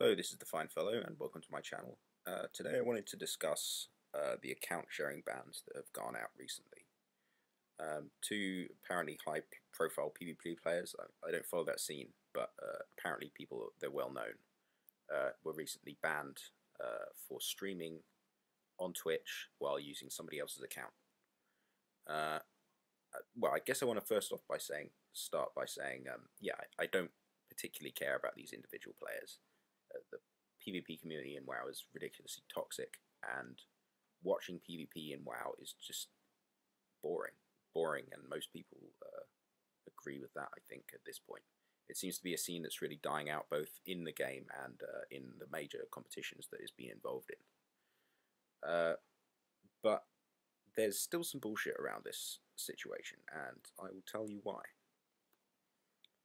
Hello, this is the Fine Fellow, and welcome to my channel. Today I wanted to discuss the account sharing bans that have gone out recently. Two apparently high-profile PvP players, I don't follow that scene, but apparently they're well known, were recently banned for streaming on Twitch while using somebody else's account. Well, I guess I want to start by saying, yeah, I don't particularly care about these individual players. The PvP community in WoW is ridiculously toxic, and watching PvP in WoW is just boring, and most people agree with that. I think at this point, it seems to be a scene that's really dying out, both in the game and in the major competitions that it's been involved in. But there's still some bullshit around this situation, and I will tell you why.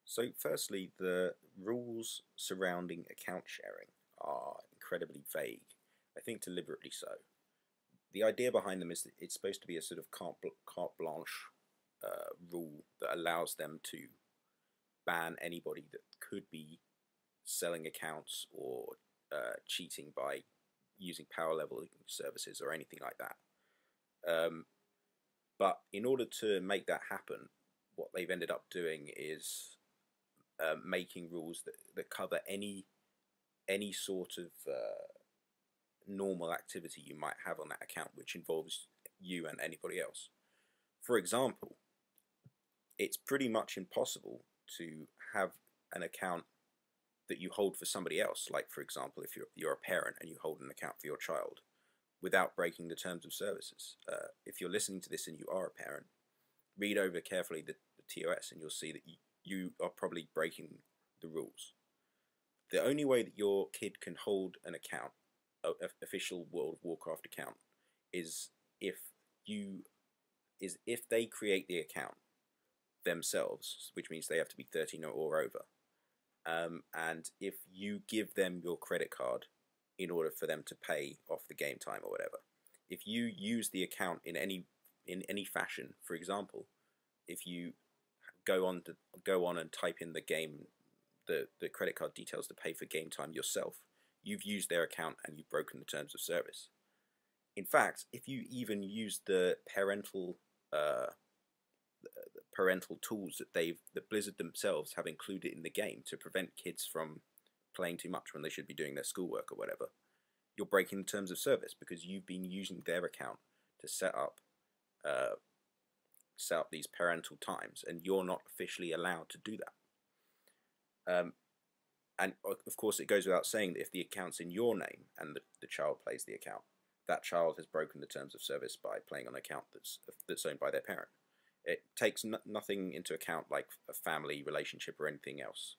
So firstly, the rules surrounding account sharing are incredibly vague, I think deliberately so. The idea behind them is that it's supposed to be a sort of carte blanche rule that allows them to ban anybody that could be selling accounts or cheating by using power leveling services or anything like that. But in order to make that happen, what they've ended up doing is making rules that cover any sort of normal activity you might have on that account, which involves you and anybody else. For example, it's pretty much impossible to have an account that you hold for somebody else, like for example, if you're a parent and you hold an account for your child, without breaking the terms of services. If you're listening to this and you are a parent, read over carefully the TOS and you'll see that you are probably breaking the rules. The only way that your kid can hold an account, an official World of Warcraft account, is if they create the account themselves, which means they have to be 13 or over, and if you give them your credit card in order for them to pay off the game time or whatever. If you use the account in any fashion, for example, if you go on and type in the credit card details to pay for game time yourself, you've used their account and you've broken the terms of service. In fact, if you even use the parental tools that Blizzard themselves have included in the game to prevent kids from playing too much when they should be doing their schoolwork or whatever, you're breaking the terms of service because you've been using their account to set up these parental times, and you're not officially allowed to do that. And of course, it goes without saying that if the account's in your name and the child plays the account, that child has broken the terms of service by playing on an account that's owned by their parent. It takes nothing into account like a family relationship or anything else.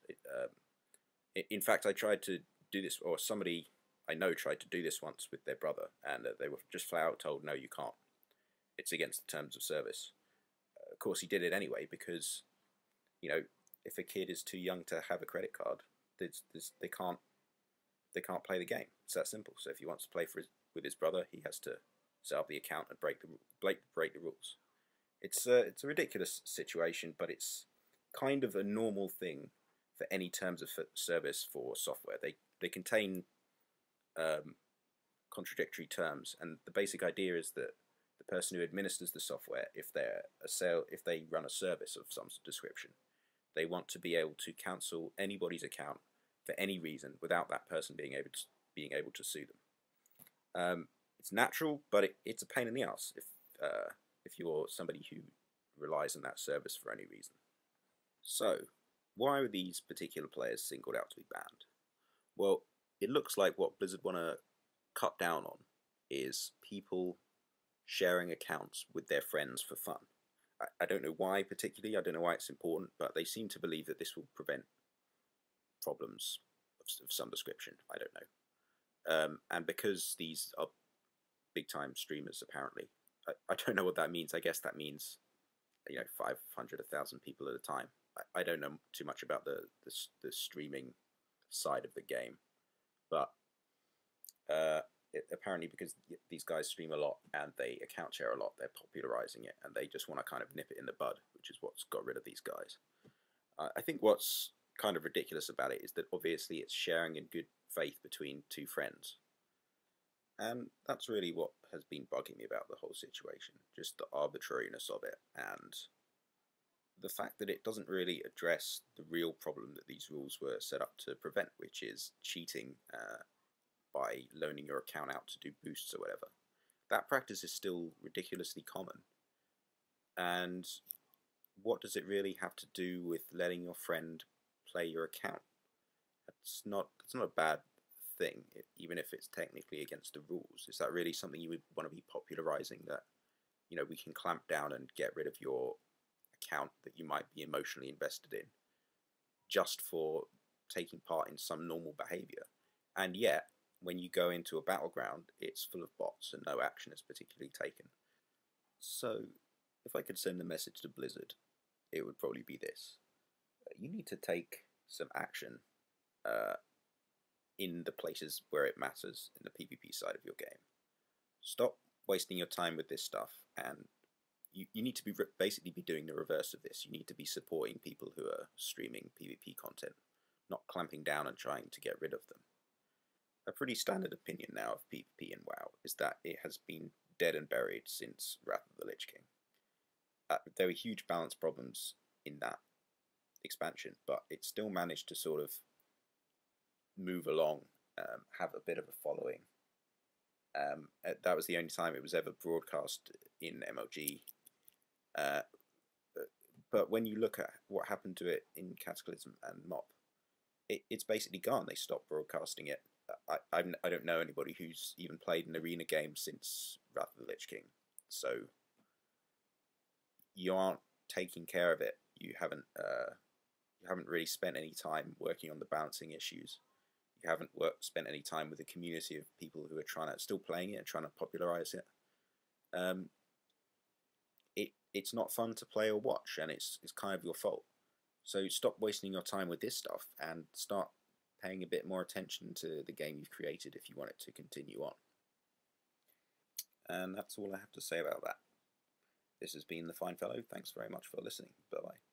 In fact, I tried to do this, or somebody I know tried to do this once with their brother, and they were just flat out told, no, you can't. It's against the terms of service. Of course, he did it anyway because, if a kid is too young to have a credit card, they can't play the game. It's that simple. So if he wants to play with his brother, he has to set up the account and break the rules. It's a ridiculous situation, but it's kind of a normal thing for any terms of service for software. They contain contradictory terms, and the basic idea is that the person who administers the software, if they run a service of some description, they want to be able to cancel anybody's account for any reason without that person being able to sue them. It's natural, but it's a pain in the ass if you're somebody who relies on that service for any reason. So, why are these particular players singled out to be banned? Well, it looks like what Blizzard want to cut down on is people sharing accounts with their friends for fun. I don't know why particularly, I don't know why it's important, but they seem to believe that this will prevent problems of some description. I don't know. And because these are big-time streamers, apparently, I don't know what that means. I guess that means 500, 1,000 people at a time. I don't know too much about the streaming side of the game, but apparently because these guys stream a lot and they account share a lot, they're popularizing it, and they just want to kind of nip it in the bud, which is what's got rid of these guys. I think what's kind of ridiculous about it is that obviously it's sharing in faith between two friends. And that's really what has been bugging me about the whole situation, just the arbitrariness of it, and the fact that it doesn't really address the real problem that these rules were set up to prevent, which is cheating by loaning your account out to do boosts or whatever. That practice is still ridiculously common. And what does it really have to do with letting your friend play your account? It's not a bad thing, even if it's technically against the rules. Is that really something you would want to be popularizing, that, you know, we can clamp down and get rid of your account that you might be emotionally invested in just for taking part in some normal behavior? And yet, when you go into a battleground, it's full of bots and no action is particularly taken. So, if I could send a message to Blizzard, it would probably be this. You need to take some action in the places where it matters in the PvP side of your game. Stop wasting your time with this stuff, and you need to be basically be doing the reverse of this. You need to be supporting people who are streaming PvP content, not clamping down and trying to get rid of them. A pretty standard opinion now of PvP in WoW is that it has been dead and buried since Wrath of the Lich King. There were huge balance problems in that expansion, but it still managed to sort of move along, have a bit of a following. That was the only time it was ever broadcast in MLG. But when you look at what happened to it in Cataclysm and MOP, it's basically gone. They stopped broadcasting it. I don't know anybody who's even played an arena game since Wrath of the Lich King. So you aren't taking care of it. You haven't really spent any time working on the balancing issues. You haven't spent any time with a community of people who are still playing it and trying to popularize it. It's not fun to play or watch, and it's kind of your fault. So stop wasting your time with this stuff and start paying a bit more attention to the game you've created if you want it to continue on. And that's all I have to say about that. This has been The Fine Fellow. Thanks very much for listening. Bye-bye.